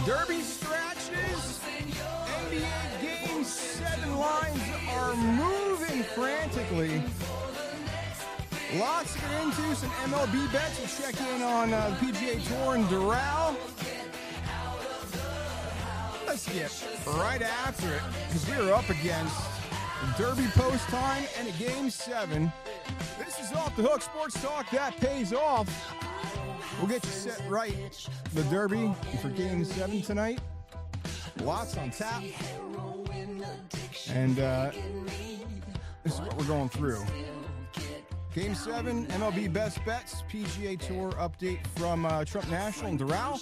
Derby scratches. NBA Game 7 lines are moving frantically. Lots to get into. Some MLB bets. We'll check in on the PGA Tour and Doral. Let's get right after it because we are up against Derby post time and a Game 7. This is Off the Hook Sports Talk that pays off. We'll get you set right. The Derby for Game 7 tonight. Lots on tap. And this is what we're going through. Game 7, MLB Best Bets, PGA Tour update from Trump National and Doral.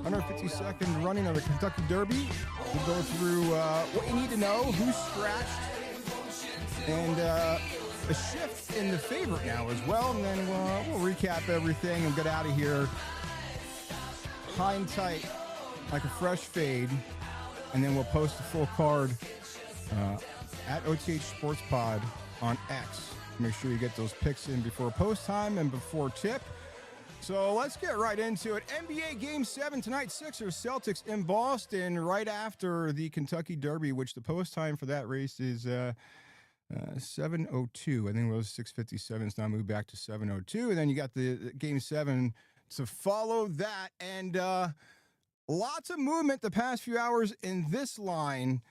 152nd running of the Kentucky Derby. We'll go through what you need to know, who's scratched, and a shift in the favorite now as well. And then we'll recap everything and get out of here high and tight like a fresh fade. And then we'll post the full card at OTH Sports Pod on X. Make sure you get those picks in before post time and before tip. So let's get right into it. NBA Game 7 tonight, Sixers, Celtics in Boston right after the Kentucky Derby, which the post time for that race is 7:02. I think it was 6:57. It's now moved back to 7:02. And then you got the Game 7 to follow that. And lots of movement the past few hours in this line.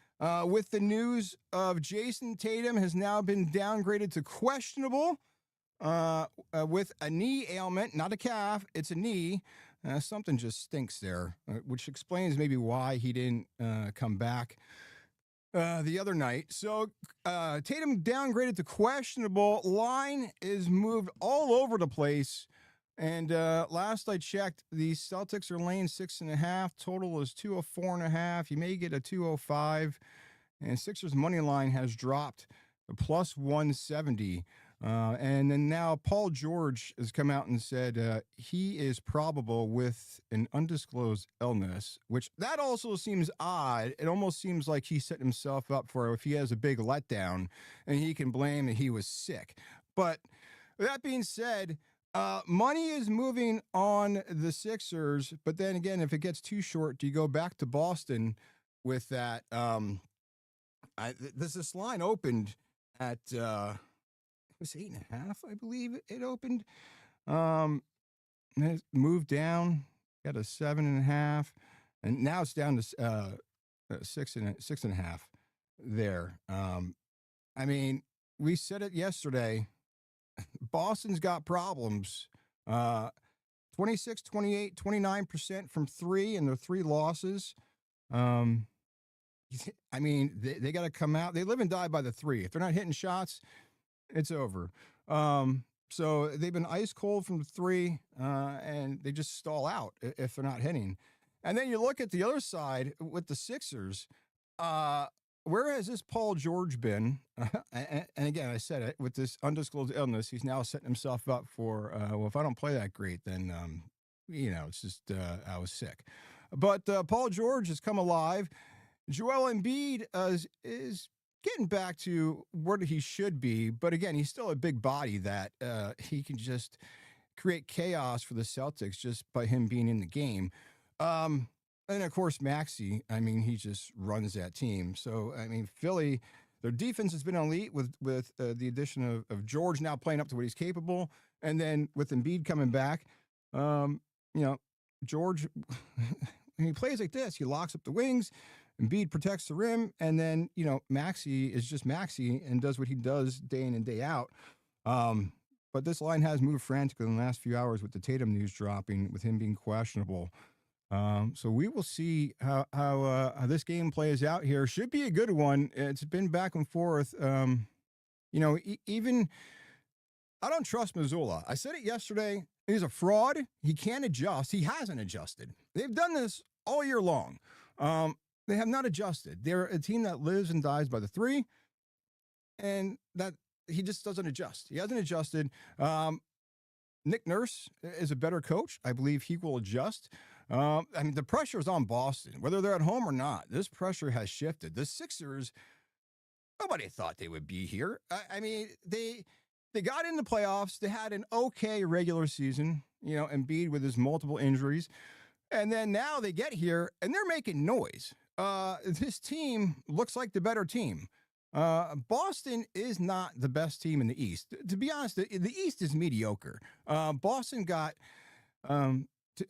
With the news of Jason Tatum has now been downgraded to questionable with a knee ailment, not a calf, it's a knee. Something just stinks there, which explains maybe why he didn't come back the other night. So Tatum downgraded to questionable. Line is moved all over the place. And last I checked, the Celtics are laying 6.5. Total is 204.5. You may get a 205. And Sixers money line has dropped to plus 170. And then now Paul George has come out and said he is probable with an undisclosed illness, which that also seems odd. It almost seems like he set himself up for if he has a big letdown and he can blame that he was sick. But that being said, money is moving on the Sixers, but then again, if it gets too short, do you go back to Boston with that? This line opened at it was 8.5, I believe it opened. And it moved down, got a 7.5, and now it's down to 6.5 there. I mean, we said it yesterday. Boston's got problems. 26, 28, 29% from three in their three losses. I mean, they got to come out. They live and die by the three. If they're not hitting shots, it's over. So they've been ice cold from the three, and they just stall out if they're not hitting. And then you look at the other side with the Sixers. Where has this Paul George been? And again, I said it, with this undisclosed illness, he's now setting himself up for, well, if I don't play that great, then, it's just I was sick. But Paul George has come alive. Joel Embiid is getting back to where he should be. But again, he's still a big body that he can just create chaos for the Celtics just by him being in the game. And of course, Maxey, I mean, he just runs that team. So, I mean, Philly, their defense has been elite with the addition of George now playing up to what he's capable. And then with Embiid coming back, George, when he plays like this, he locks up the wings, Embiid protects the rim, and then, Maxey is just Maxey and does what he does day in and day out. But this line has moved frantically in the last few hours with the Tatum news dropping, with him being questionable. So we will see how this game plays out here. Should be a good one. It's been back and forth. Even I don't trust Missoula. I said it yesterday. He's a fraud. He can't adjust. He hasn't adjusted. They've done this all year long. They have not adjusted. They're a team that lives and dies by the three, and that he just doesn't adjust. He hasn't adjusted. Nick Nurse is a better coach. I believe he will adjust. The pressure is on Boston, whether they're at home or not. This pressure has shifted. The Sixers, nobody thought they would be here. They got in the playoffs. They had an okay regular season. Embiid with his multiple injuries. And then now they get here and they're making noise. This team looks like the better team. Boston is not the best team in the East. To be honest, the East is mediocre. Boston got, in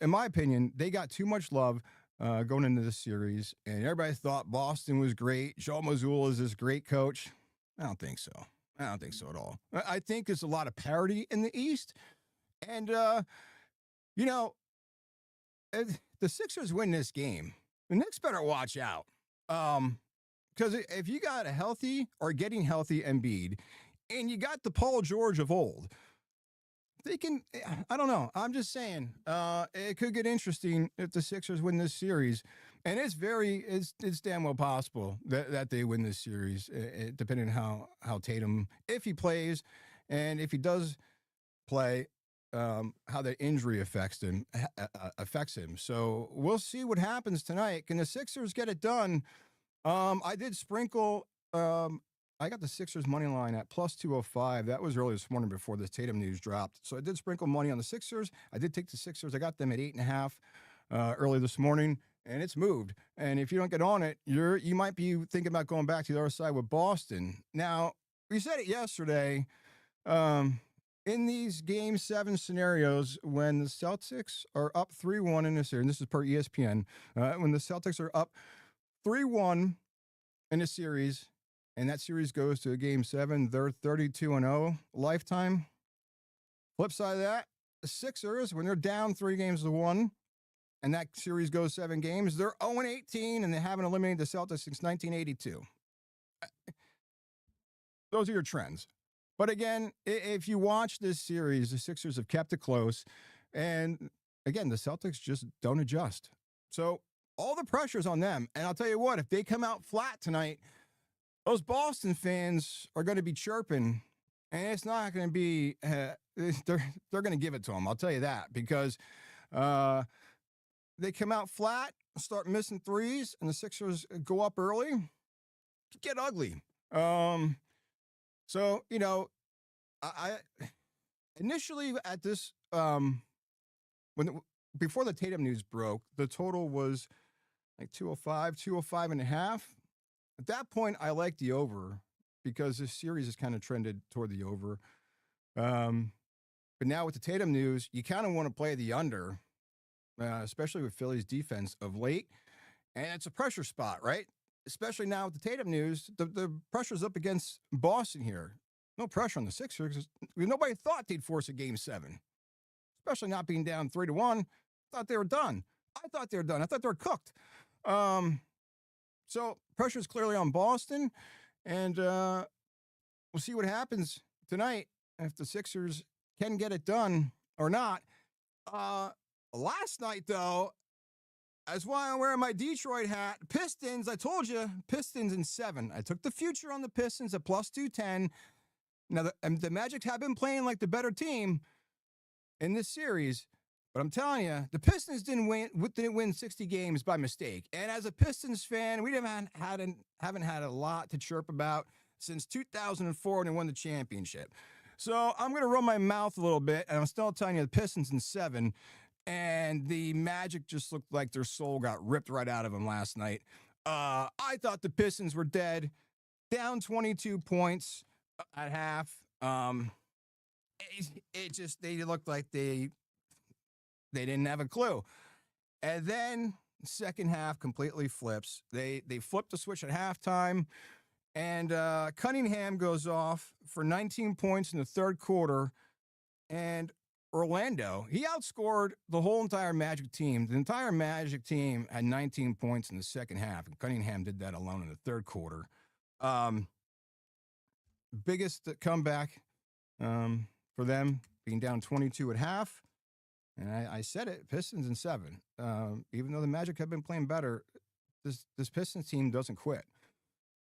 my opinion, they got too much love going into this series, and everybody thought Boston was great. Joe Mazzulla is this great coach. I don't think so. I don't think so at all. I think there's a lot of parity in the East, and you know, if the Sixers win this game, the Knicks better watch out. Because if you got a healthy or getting healthy Embiid, and you got the Paul George of old, they can. I don't know. I'm just saying, it could get interesting if the Sixers win this series, and it's damn well possible that they win this series, depending on how Tatum, if he plays, and if he does play, how the injury affects him. So we'll see what happens tonight. Can the Sixers get it done? I did sprinkle. I got the Sixers money line at plus 205. That was early this morning before the Tatum news dropped. So I did sprinkle money on the Sixers. I did take the Sixers. I got them at 8.5 early this morning, and it's moved. And if you don't get on it, you might be thinking about going back to the other side with Boston. Now, we said it yesterday. In these Game 7 scenarios, when the Celtics are up 3-1 in this series, and this is per ESPN, when the Celtics are up 3-1 in a series, and that series goes to a Game 7, they're 32-0 lifetime. Flip side of that, the Sixers, when they're down 3-1, and that series goes 7 games, they're 0-18, and they haven't eliminated the Celtics since 1982. Those are your trends. But again, if you watch this series, the Sixers have kept it close. And again, the Celtics just don't adjust. So all the pressure's on them. And I'll tell you what, if they come out flat tonight, those Boston fans are going to be chirping. And it's not going to be, they're going to give it to them. I'll tell you that. Because they come out flat, start missing threes, and the Sixers go up early, get ugly. So, I initially at this, before the Tatum news broke, the total was like 205 and a half. At that point, I liked the over because this series has kind of trended toward the over. But now with the Tatum news, you kind of want to play the under, especially with Philly's defense of late. And it's a pressure spot, right? Especially now with the Tatum news, the pressure's up against Boston here. No pressure on the Sixers. Nobody thought they'd force a Game 7, especially not being down 3-1. Thought they were done. I thought they were done. I thought they were cooked. So pressure's clearly on Boston, and we'll see what happens tonight if the Sixers can get it done or not. Last night, though, that's why I'm wearing my Detroit hat. Pistons, I told you, Pistons in 7. I took the future on the Pistons at plus 210. Now, the Magic have been playing like the better team in this series, but I'm telling you, the Pistons didn't win 60 games by mistake. And as a Pistons fan, we haven't had a lot to chirp about since 2004 when they won the championship. So I'm going to run my mouth a little bit, and I'm still telling you the Pistons in 7. And the Magic just looked like their soul got ripped right out of them last night. I thought the Pistons were dead, down 22 points at half. They looked like they didn't have a clue. And then second half completely flips. They flipped the switch at halftime, and Cunningham goes off for 19 points in the third quarter, and Orlando, he outscored the whole entire Magic team. The entire Magic team had 19 points in the second half, and Cunningham did that alone in the third quarter. Biggest comeback for them, being down 22 at half. And I said it, Pistons in 7. Even though the Magic have been playing better, this Pistons team doesn't quit.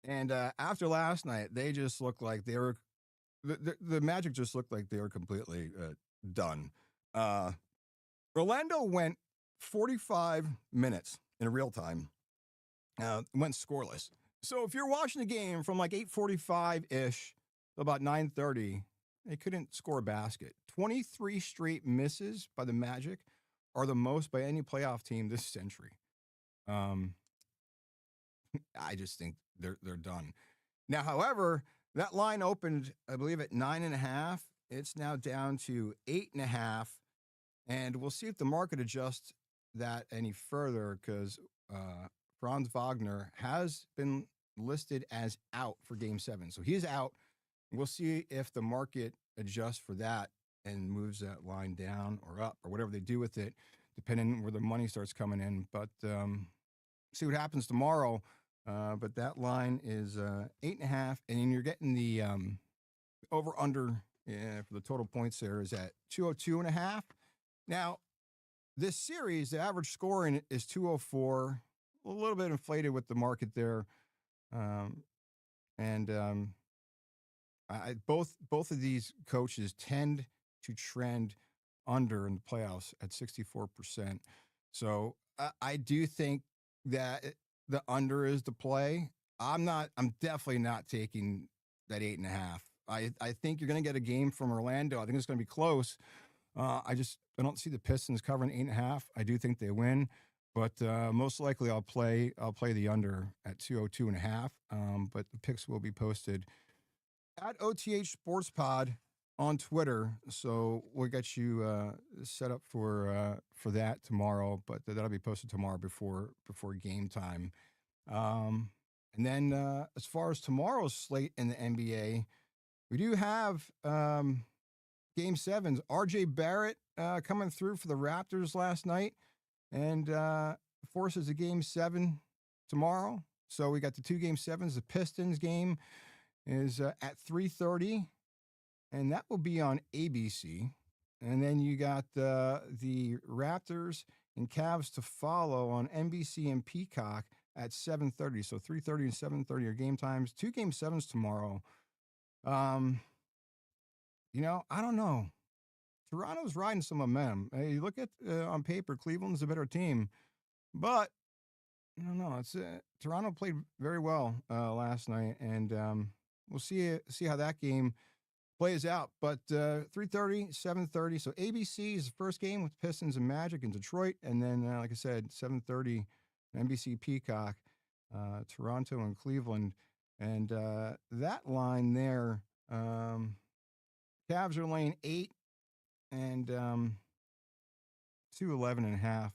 And after last night, they just looked like they were the Magic just looked like they were completely done. Orlando went 45 minutes in real time. Went scoreless. So if you're watching the game from like 8:45-ish to about 9:30, they couldn't score a basket. 23 straight misses by the Magic. are the most by any playoff team this century. Um, I just think they're done. Now, however, that line opened, I believe, at 9.5. It's now down to 8.5, and we'll see if the market adjusts that any further because Franz Wagner has been listed as out for Game 7, so he's out. We'll see if the market adjusts for that and moves that line down or up or whatever they do with it, depending on where the money starts coming in. But see what happens tomorrow. But that line is 8.5, and then you're getting the over under for the total points there is at 202.5. Now, this series, the average scoring is 204, a little bit inflated with the market there, and both of these coaches tend to trend under in the playoffs at 64%. So I do think that the under is the play. I'm definitely not taking that 8.5. I think you're going to get a game from Orlando. I think it's going to be close. I don't see the Pistons covering 8.5. I do think they win, but most likely I'll play the under at 202.5. But the picks will be posted at OTH Sports Pod on Twitter. So we'll get you set up for that tomorrow, but that'll be posted tomorrow before game time. And then as far as tomorrow's slate in the NBA, we do have Game 7s. RJ Barrett coming through for the Raptors last night and forces a Game 7 tomorrow. So we got the 2 Game 7s. The Pistons game is at 3:30, and that will be on ABC. And then you got the Raptors and Cavs to follow on NBC and Peacock at 7:30. So 3:30 and 7:30 are game times. 2 Game 7s tomorrow. I don't know. Toronto's riding some momentum. You look at on paper, Cleveland's a better team, but I don't know. It's Toronto played very well last night, and we'll see how that game plays out. But 3:30, 7:30. So ABC is the first game with Pistons and Magic in Detroit, and then like I said, 7:30, NBC Peacock, Toronto and Cleveland, and that line there. Cavs are laying 8, and 211.5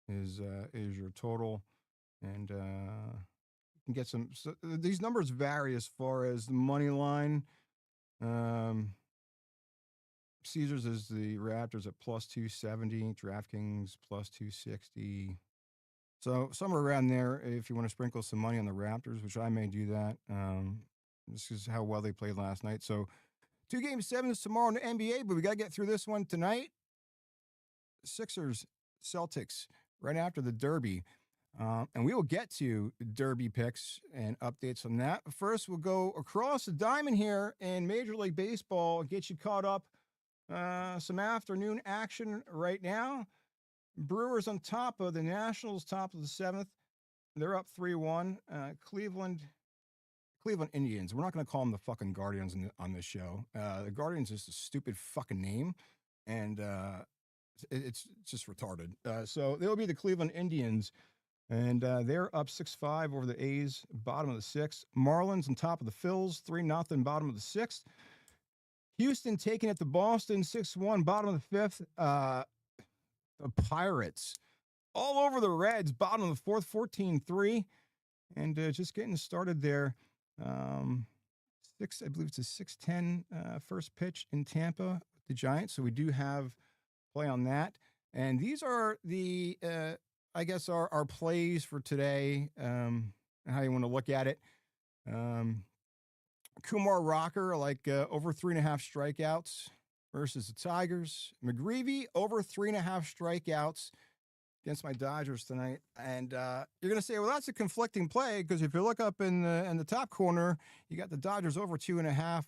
is your total, and you can get some. So these numbers vary as far as the money line. Caesars is the Raptors at plus 270, DraftKings plus 260. So somewhere around there, if you want to sprinkle some money on the Raptors, which I may do that. This is how well they played last night. So 2 Game 7s tomorrow in the NBA, but we got to get through this one tonight. Sixers, Celtics, right after the Derby. And we will get to Derby picks and updates on that. First, we'll go across the diamond here in Major League Baseball and get you caught up. Some afternoon action right now. Brewers on top of the Nationals, top of the 7th. They're up 3-1. Cleveland Indians. We're not going to call them the fucking Guardians on this show. The Guardians is a stupid fucking name, and it's just retarded. So they'll be the Cleveland Indians, and they're up 6-5 over the A's, bottom of the 6th. Marlins on top of the Phils, 3-0, bottom of the 6th. Houston taking it to Boston, 6-1, bottom of the 5th. The Pirates all over the Reds, bottom of the 4th, 14-3. And just getting started there. I believe it's a 6:10 first pitch in Tampa with the Giants. So we do have play on that. And these are the, I guess, our plays for today, how you want to look at it. Kumar Rocker, like over 3.5 strikeouts versus the Tigers. McGreevy, over 3.5 strikeouts against my Dodgers tonight. And you're going to say, well, that's a conflicting play, because if you look up in the top corner, you got the Dodgers over 2.5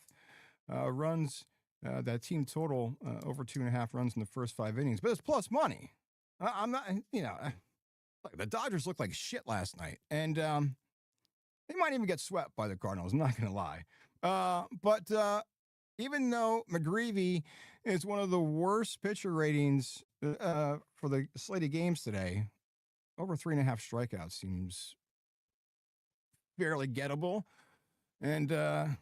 runs, that team total over 2.5 runs in the first 5 innings. But it's plus money. I'm not, the Dodgers looked like shit last night. And they might even get swept by the Cardinals. I'm not going to lie. But even though McGreevy is one of the worst pitcher ratings for the slated games today, over 3.5 strikeouts seems fairly gettable, and at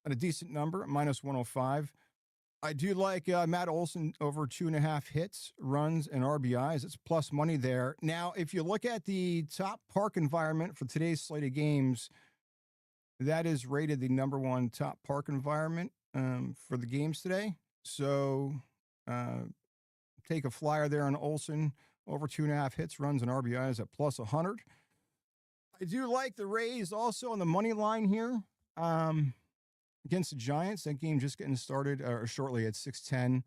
a decent number, minus 105. I do like Matt Olson over 2.5 hits, runs, and RBIs. It's plus money there. Now, if you look at the top park environment for today's slated games, that is rated the number one top park environment for the games today. So take a flyer there on Olson, over 2.5 hits, runs, and RBIs at plus 100. I do like the Rays also on the money line here against the Giants. That game just getting started shortly at 6:10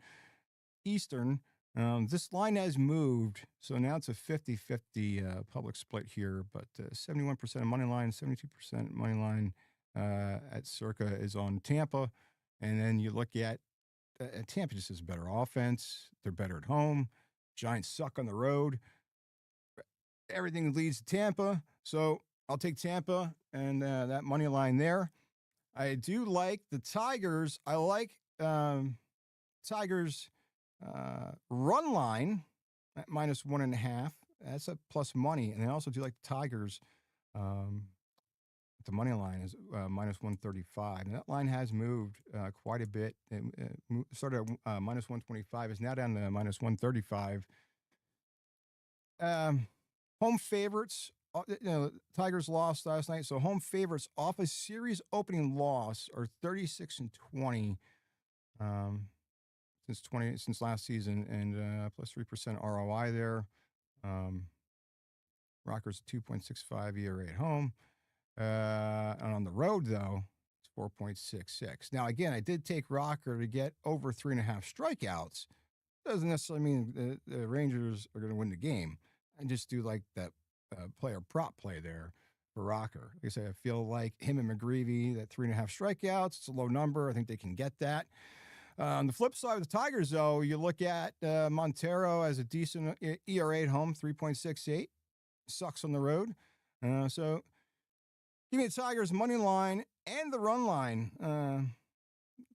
Eastern. This line has moved, so now it's a 50-50 public split here, but 71% of money line, 72% money line at Circa is on Tampa. And then you look at Tampa just has better offense. They're better at home. Giants suck on the road. Everything leads to Tampa. So I'll take Tampa and that money line there. I do like the Tigers. I like Tigers run line at minus 1.5. That's a plus money. And I also do like the Tigers. The money line is minus 135. And that line has moved quite a bit. It started at minus 125. Is now down to minus 135. Home favorites. Tigers lost last night, so home favorites off a series opening loss are 36-20 since last season, and plus 3% ROI there. Rockers 2.65 ERA at home, and on the road though it's 4.66. Now again, I did take Rocker to get over 3.5 strikeouts. Doesn't necessarily mean the Rangers are going to win the game. I just do like that player prop play there for Rocker. Like I say, I feel like him and McGreevy, that 3.5 strikeouts, it's a low number. I think they can get that. On the flip side of the Tigers, though, you look at Montero as a decent ERA at home, 3.68. Sucks on the road. So give me the Tigers money line and the run line.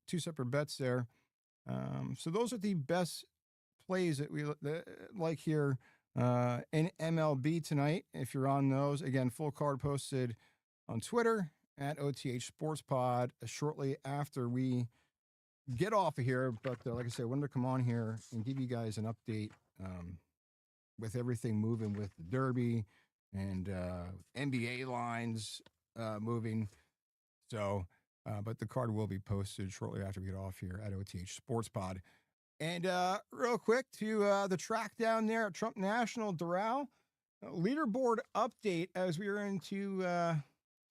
Two separate bets there. So those are the best plays that we like here in MLB tonight. If you're on those, again, full card posted on Twitter at OTH Sports Pod shortly after we get off of here. But like I said, I wanted to come on here and give you guys an update with everything moving with the Derby and NBA lines moving. So, but the card will be posted shortly after we get off here at OTH Sports Pod. And real quick to the track down there at Trump National, Doral. Leaderboard update as we are into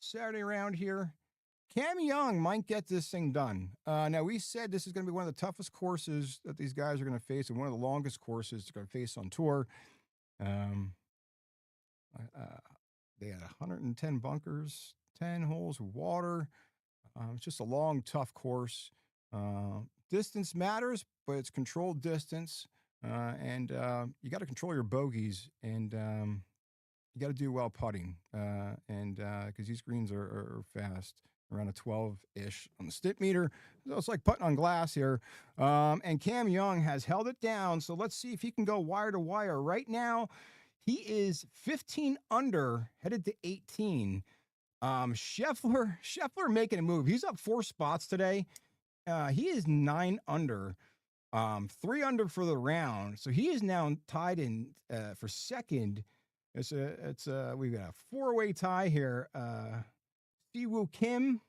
Saturday round here. Cam Young might get this thing done. Now, we said this is going to be one of the toughest courses that these guys are going to face and one of the longest courses they're going to face on tour. They had 110 bunkers, 10 holes of water. It's just a long, tough course. Distance matters, but it's controlled distance. And you got to control your bogeys, and you got to do well putting. And because these greens are fast, around a 12-ish on the stip meter. So it's like putting on glass here. And Cam Young has held it down. So let's see if he can go wire to wire. Right now, he is 15 under, headed to 18. Scheffler making a move. He's up 4 spots today. He is 9 under, 3 under for the round. So he is now tied in for second. We've got a 4-way tie here. Siwoo Kim,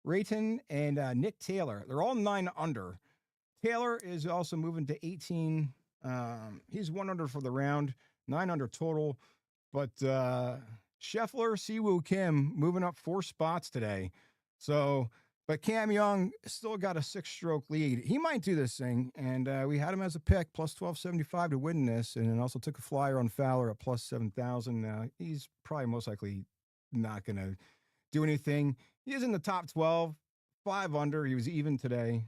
Rayton, and Nick Taylor. They're all 9 under. Taylor is also moving to 18. He's 1 under for the round, 9 under total. But Scheffler, Siwoo Kim moving up 4 spots today. So, but Cam Young still got a 6-stroke lead. He might do this thing, and we had him as a pick, plus 1275 to win this, and then also took a flyer on Fowler at plus 7,000. He's probably most likely not going to do anything. He is in the top 12, 5 under. He was even today.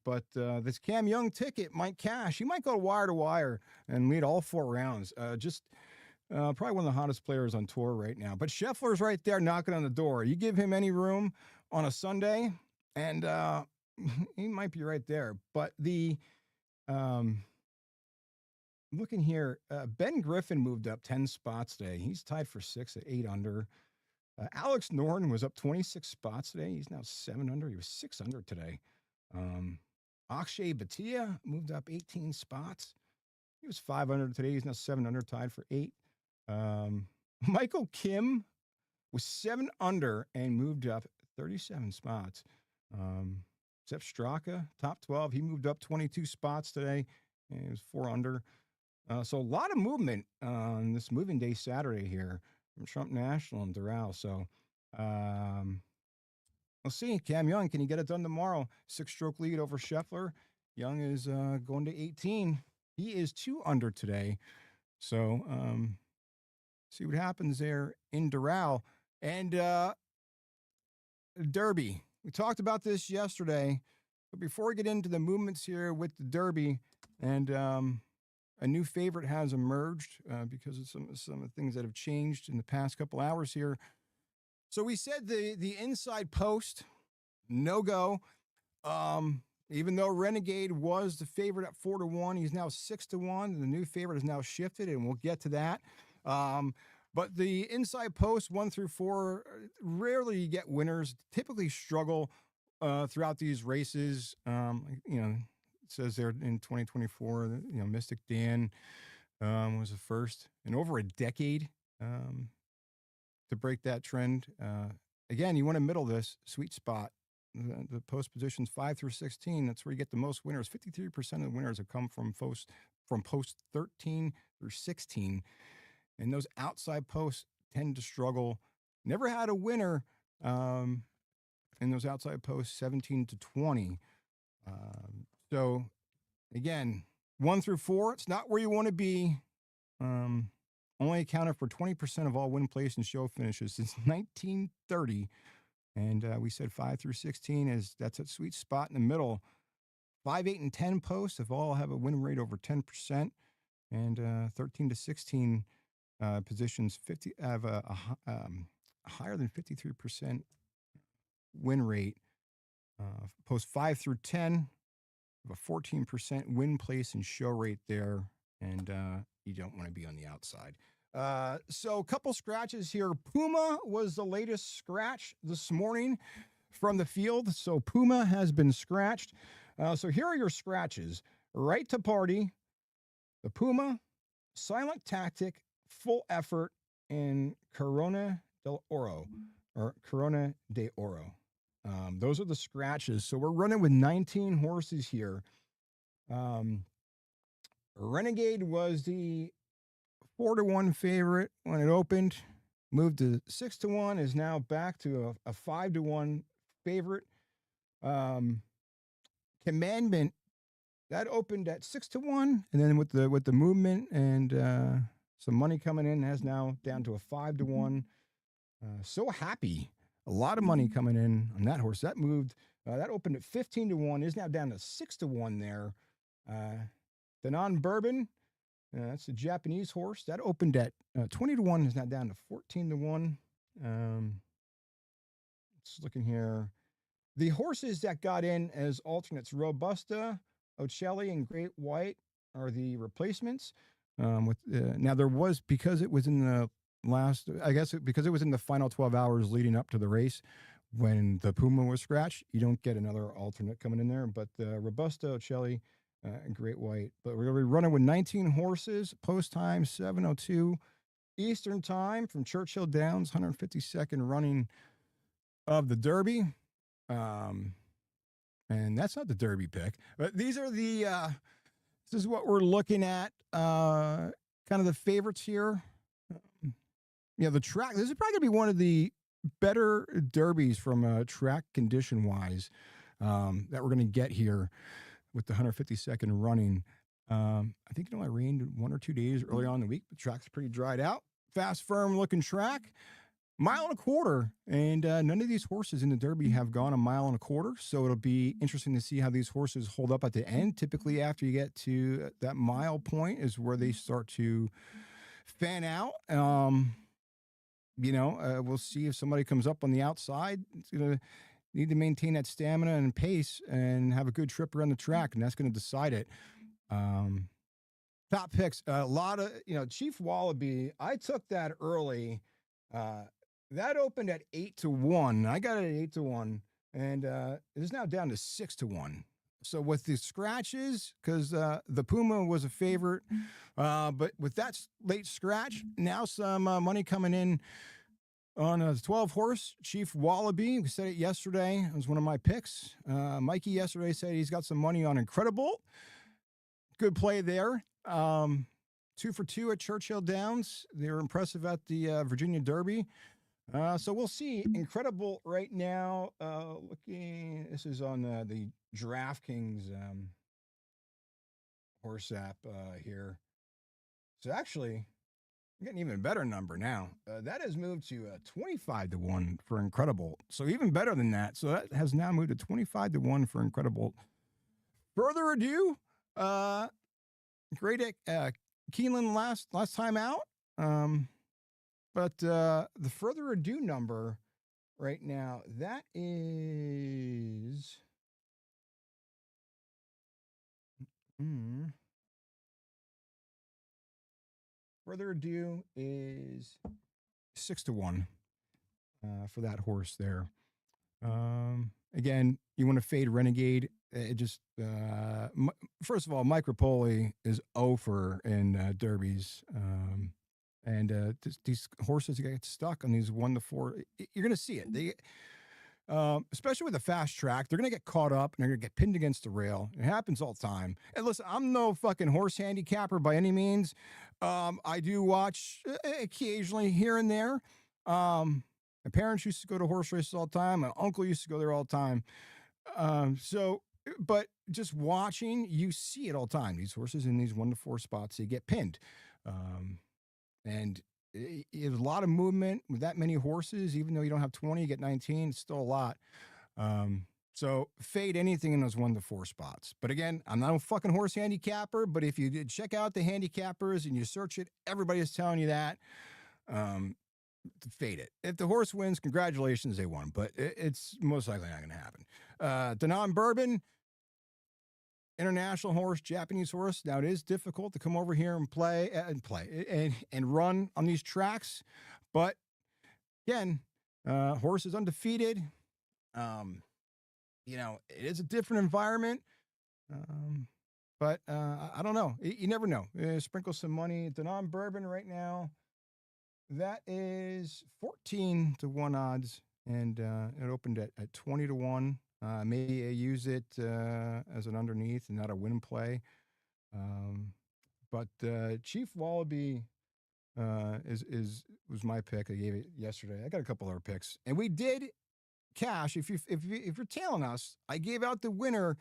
But this Cam Young ticket might cash. He might go wire to wire and lead all 4 rounds. Probably one of the hottest players on tour right now. But Scheffler's right there knocking on the door. You give him any room on a Sunday, and he might be right there. But the Looking here, Ben Griffin moved up 10 spots today. He's tied for sixth at 8 under. Alex Norton was up 26 spots today. He's now 7 under. He was 6 under today. Akshay Bhatia moved up 18 spots. He was 5 under today. He's now 7 under, tied for eight. Michael Kim was 7 under and moved up 37 spots. Sepp Straka, top 12. He moved up 22 spots today. And he was 4 under. So a lot of movement on this moving day Saturday here from Trump National and Doral. So we'll see. Cam Young, can he get it done tomorrow? 6-stroke lead over Scheffler. Young is going to 18. He is 2 under today. So see what happens there in Doral. And Derby. We talked about this yesterday. But before we get into the movements here with the Derby, and a new favorite has emerged because of some of the things that have changed in the past couple hours here. So we said the inside post, no go. Even though Renegade was the favorite at 4-1, he's now 6-1. The new favorite has now shifted, and we'll get to that. But the inside post 1 through 4, rarely you get winners. Typically struggle throughout these races. It says there in 2024, Mystic Dan was the first in over a decade to break that trend. Again, you want to middle this sweet spot. The post positions 5 through 16. That's where you get the most winners. 53% of the winners have come from post 13 through 16. And those outside posts tend to struggle. Never had a winner in those outside posts 17 to 20. So, again, 1 through 4, it's not where you want to be. Only accounted for 20% of all win, place, and show finishes since 1930. And we said 5 through 16 that's a sweet spot in the middle. 5, 8, and 10 posts have all have a win rate over 10%. And 13 to 16 positions have a higher than 53% win rate. Post 5 through 10 have a 14% win, place, and show rate there, and you don't want to be on the outside. So a couple scratches here. Puma was the latest scratch this morning from the field. So Puma has been scratched. So here are your scratches. Right to Party, the Puma, Silent Tactic, Full Effort, and Corona del Oro, or Corona de Oro. Those are the scratches. So we're running with 19 horses here. Renegade was the 4-1 favorite when it opened, moved to 6-1, is now back to a 5-1 favorite. Commandment, that opened at 6-1, and then with the movement and some money coming in, has now down to a 5-1. So Happy, a lot of money coming in on that horse. That moved. That opened at 15-1, is now down to 6-1 there. Danon Bourbon, that's a Japanese horse. That opened at 20-1, is now down to 14-1. Just looking here. The horses that got in as alternates, Robusta, Ocelli, and Great White are the replacements. Now there was, because it was in the because it was in the final 12 hours leading up to the race when the Puma was scratched, you don't get another alternate coming in there. But Robusta, Ocelli, and Great White. But we're going to be running with 19 horses. Post time 7:02 Eastern time from Churchill Downs, 152nd running of the Derby. And that's not the Derby pick, but these are the this is what we're looking at. Kind of the favorites here. The track. This is probably gonna be one of the better derbies from track condition wise that we're gonna get here with the 152nd running. I think it only rained 1 or 2 days early on in the week. The track's pretty dried out. Fast, firm looking track. 1.25 miles, and none of these horses in the Derby have gone 1.25 miles. So it'll be interesting to see how these horses hold up at the end. Typically, after you get to that mile point, is where they start to fan out. We'll see if somebody comes up on the outside. It's going to need to maintain that stamina and pace and have a good trip around the track, and that's going to decide it. Top picks. A lot of, Chief Wallaby. I took that early. Uh, that opened at 8-1. I got it at 8-1, and it is now down to 6-1. So with the scratches, because the Puma was a favorite, but with that late scratch, now some money coming in on a 12 horse Chief Wallaby. We said it yesterday. It was one of my picks. Mikey yesterday said he's got some money on Incredible. Good play there. 2 for 2 at Churchill Downs. They were impressive at the Virginia Derby. So we'll see. Incredible right now. Looking, this is on the DraftKings horse app here. So actually, I'm getting even better number now. That has moved to 25-1 for Incredible. So even better than that. So that has now moved to 25-1 for Incredible. Further ado, great Keeneland last time out. But the further ado number right now, that is further ado is 6-1 for that horse there. Again, you want to fade Renegade. It just first of all, Mike Rapoli is over in derbies. And these horses get stuck on these 1-4. You're going to see it. They, especially with the fast track, they're going to get caught up and they're going to get pinned against the rail. It happens all the time. And listen, I'm no fucking horse handicapper by any means. I do watch occasionally here and there. My parents used to go to horse races all the time. My uncle used to go there all the time. But just watching, you see it all the time. These horses in these 1-4 spots, they get pinned. And there's a lot of movement with that many horses. Even though you don't have 20, you get 19. It's still a lot. So fade anything in those 1-4 spots. But again, I'm not a fucking horse handicapper. But if you did check out the handicappers and you search it, everybody is telling you that. Fade it. If the horse wins, congratulations, they won. But it's most likely not going to happen. Denon Bourbon. International horse, Japanese horse. Now it is difficult to come over here and play and run on these tracks, but again, horse is undefeated. It is a different environment, but I don't know. You never know. Sprinkle some money. Denon Bourbon right now, that is 14-1 odds, and it opened at 20-1. Maybe I use it as an underneath and not a win play. But Chief Wallaby was my pick. I gave it yesterday. I got a couple other picks, and we did cash. If you're tailing us, I gave out the winner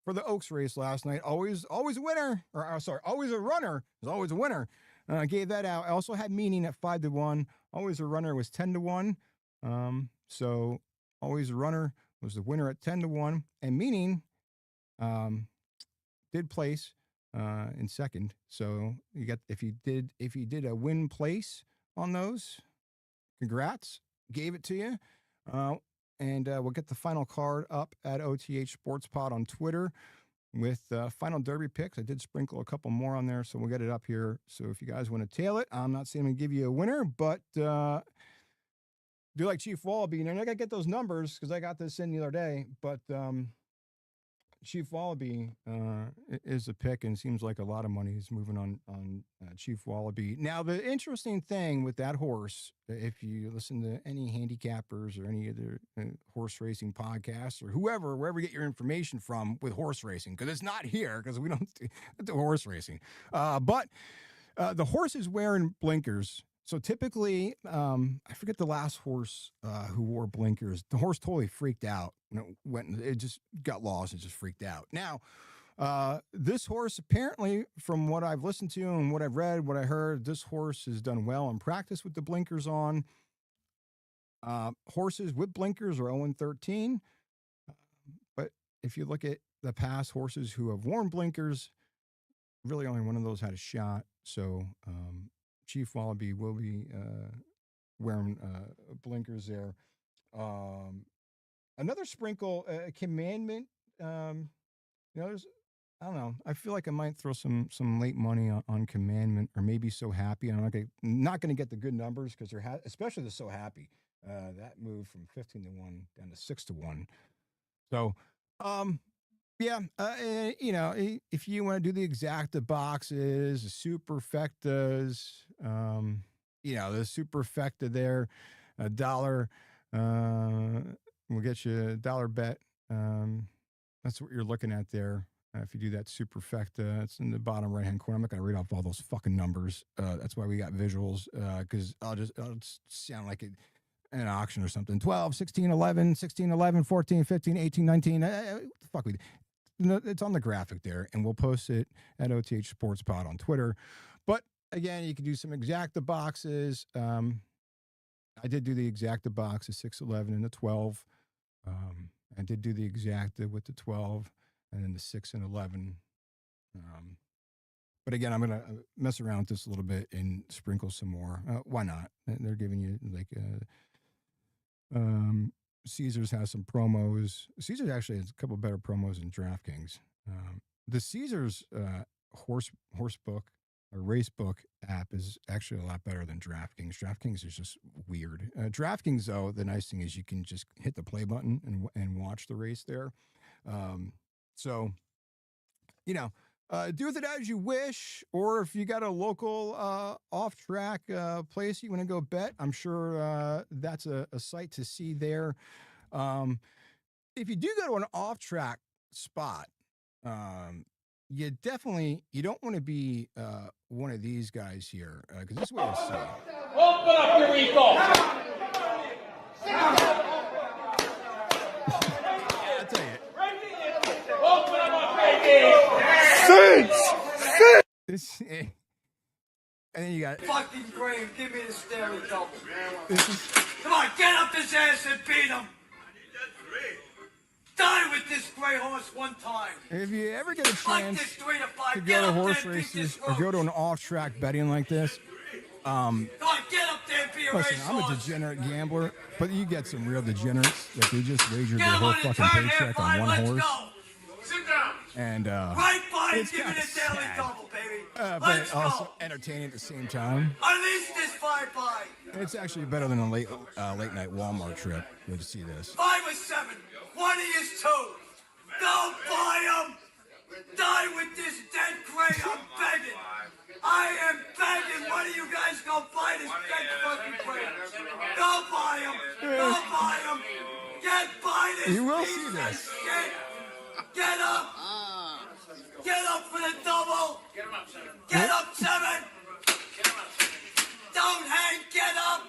for the Oaks race last night. Always a winner, or sorry, always a runner is always a winner. I gave that out. I also had Meaning at 5-1. Always a runner was 10-1. So always a runner was the winner at 10-1, and Meaning did place in second. So you got if you did a win place on those, congrats, gave it to you. And we'll get the final card up at OTH Sports Pod on Twitter with final Derby picks. I did sprinkle a couple more on there, so we'll get it up here. So if you guys want to tail it, I'm not saying I'm going to give you a winner, but do like Chief Wallaby. And I got to get those numbers because I got this in the other day. But Chief Wallaby is a pick, and seems like a lot of money is moving on Chief Wallaby. Now, the interesting thing with that horse, if you listen to any handicappers or any other horse racing podcasts or wherever you get your information from with horse racing, because it's not here because we don't do horse racing. But the horse is wearing blinkers. So typically, I forget the last horse who wore blinkers. The horse totally freaked out. It just got lost. It just freaked out. Now, this horse, apparently, from what I've listened to and what I've read, what I heard, this horse has done well in practice with the blinkers on. Horses with blinkers are 0-13. But if you look at the past horses who have worn blinkers, really only one of those had a shot. So, Chief Wallaby will be wearing blinkers there. Another sprinkle, commandment. I don't know. I feel like I might throw some late money on Commandment, or maybe So Happy. I'm not gonna get the good numbers because especially the So Happy. That moved from 15-1 down to 6-1. So, um, yeah, if you want to do the exacta boxes, the superfectas, the superfecta there, a dollar, will get you a dollar bet. That's what you're looking at there. If you do that superfecta, it's in the bottom right hand corner. I'm not going to read off all those fucking numbers. That's why we got visuals, because I'll just sound like it an auction or something. 12, 16, 11, 16, 11, 14, 15, 18, 19. What the fuck we it's on the graphic there, and we'll post it at OTH Sports Pod on Twitter. But again, you can do some exacta boxes. I did do the exacta box, the 6, 11, and the 12. I did do the exacta with the 12 and then the 6 and 11. But again, I'm going to mess around with this a little bit and sprinkle some more. Why not? They're giving you like Caesars has some promos. Caesars actually has a couple better promos than DraftKings. The Caesars horse book or race book app is actually a lot better than DraftKings. DraftKings is just weird. DraftKings, though, the nice thing is you can just hit the play button and watch the race there. So, do with it as you wish, or if you got a local off-track place you want to go bet, I'm sure that's a sight to see there. If you do go to an off-track spot, you don't want to be one of these guys here, because this is what I see. Open up your ego. I'll tell you. Open up my baby. This, and then you got fucking Graham, give me the stereo double. This is, Come on, get up his ass and beat him. Die with this gray horse one time. if you ever get a Fuck chance this 3 to 5. to Get go to up there horse and beat races this or go roach. to an off-track betting like this, Come on, get up there and be a listen, race I'm a horse. degenerate gambler, but you get some real degenerates that they just wagered Get their him whole on the fucking turn here, paycheck on fine, one let's horse. go. Sit down. And Right by it's give me kinda the daily sad. double, baby. But Let's also go. entertaining at the same time. Unleash this 5-by. It's actually better than a late night Walmart trip to see this. 5 or 7. One of you is 2. Don't buy him. Die with this dead gray. I'm begging. I am begging. One of you guys go buy this dead fucking gray. Don't buy him. Don't buy him. Get by this. You will piece see of this. shit. Get up. Get up for the double. Get up 7. Don't hang. Get up.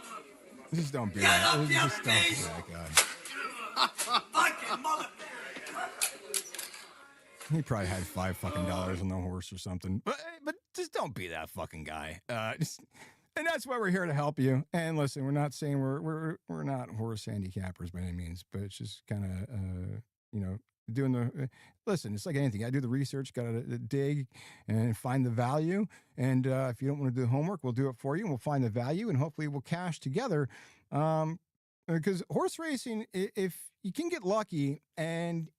Just don't be Get that. up, you Just don't be beast. that guy. Fucking mother. He probably had $5 on the horse or something. But just don't be that fucking guy. And that's why we're here to help you. And listen, we're not saying we're not horse handicappers by any means, but it's just kind of doing the listen. It's like anything. I do the research, got to dig and find the value. And if you don't want to do the homework, we'll do it for you, and we'll find the value, and hopefully we'll cash together. Because horse racing, if you can get lucky and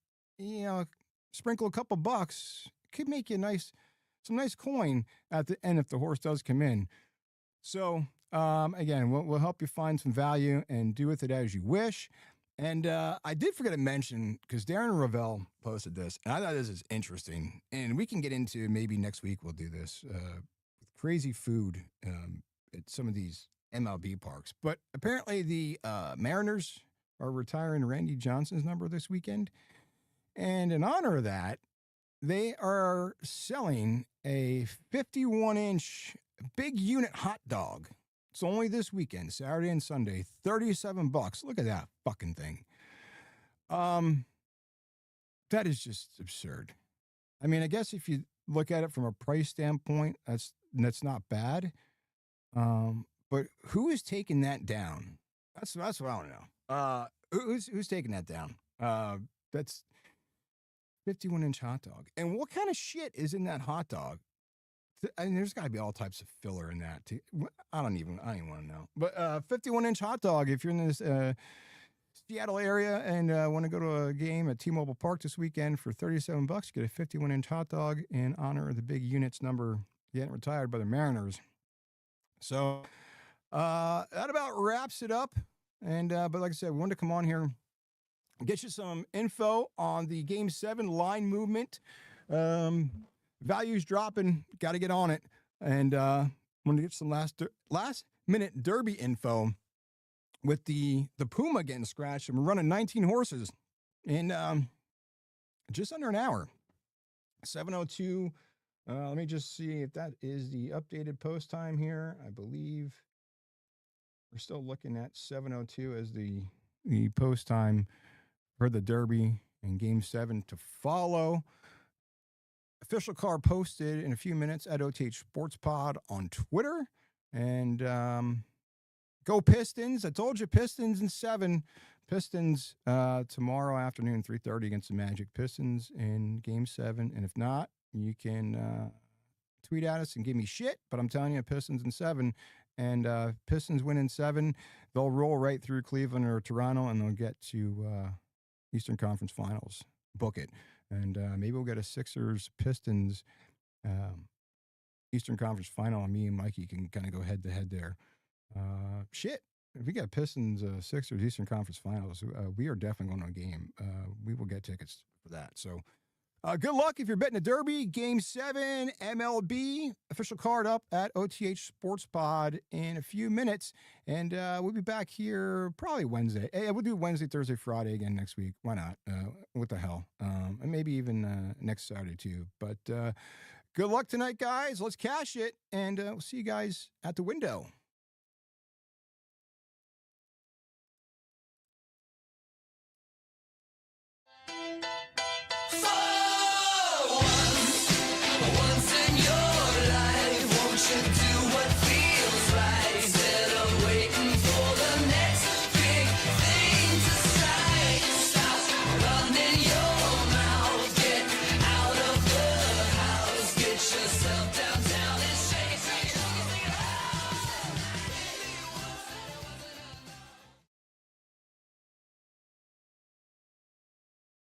sprinkle a couple bucks, it could make you some nice coin at the end if the horse does come in. So again, we'll help you find some value and do with it as you wish. And I did forget to mention, because Darren Ravel posted this, and I thought this is interesting, and we can get into maybe next week we'll do this with crazy food at some of these MLB parks. But apparently the Mariners are retiring Randy Johnson's number this weekend. And in honor of that, they are selling a 51-inch big unit hot dog. It's only this weekend, Saturday and Sunday, $37. Look at that fucking thing. That is just absurd. I mean, I guess if you look at it from a price standpoint, that's not bad. But who is taking that down? That's what I want to know. Who's taking that down? That's 51-inch hot dog. And what kind of shit is in that hot dog? I mean, there's got to be all types of filler in that too. I don't even want to know. But 51-inch hot dog, if you're in this Seattle area and want to go to a game at T-Mobile Park this weekend for $37, get a 51-inch hot dog in honor of the big units number getting retired by the Mariners. So that about wraps it up. And but like I said, we wanted to come on here, get you some info on the Game 7 line movement. Values dropping, got to get on it. And want to get some last minute Derby info with the Puma getting scratched. And we're running 19 horses in just under an hour. 7:02. Let me just see if that is the updated post time here. I believe we're still looking at 7:02 as the post time for the Derby and Game 7 to follow. Official car posted in a few minutes at OTH Sports Pod on Twitter. And go Pistons. I told you Pistons in 7. Pistons tomorrow afternoon, 3:30 against the Magic. Pistons in Game 7. And if not, you can tweet at us and give me shit. But I'm telling you, Pistons in 7. And Pistons win in 7. They'll roll right through Cleveland or Toronto, and they'll get to Eastern Conference Finals. Book it. And maybe we'll get a Sixers-Pistons Eastern Conference Final, and me and Mikey can kind of go head-to-head there. Shit. If we got Pistons, Sixers, Eastern Conference Finals, we are definitely going to a game. We will get tickets for that. So good luck if you're betting the Derby. Game 7, MLB. Official card up at OTH Sports Pod in a few minutes. And we'll be back here probably Wednesday. Hey, we'll do Wednesday, Thursday, Friday again next week. Why not? What the hell? And maybe even next Saturday too. But good luck tonight, guys. Let's cash it. And we'll see you guys at the window.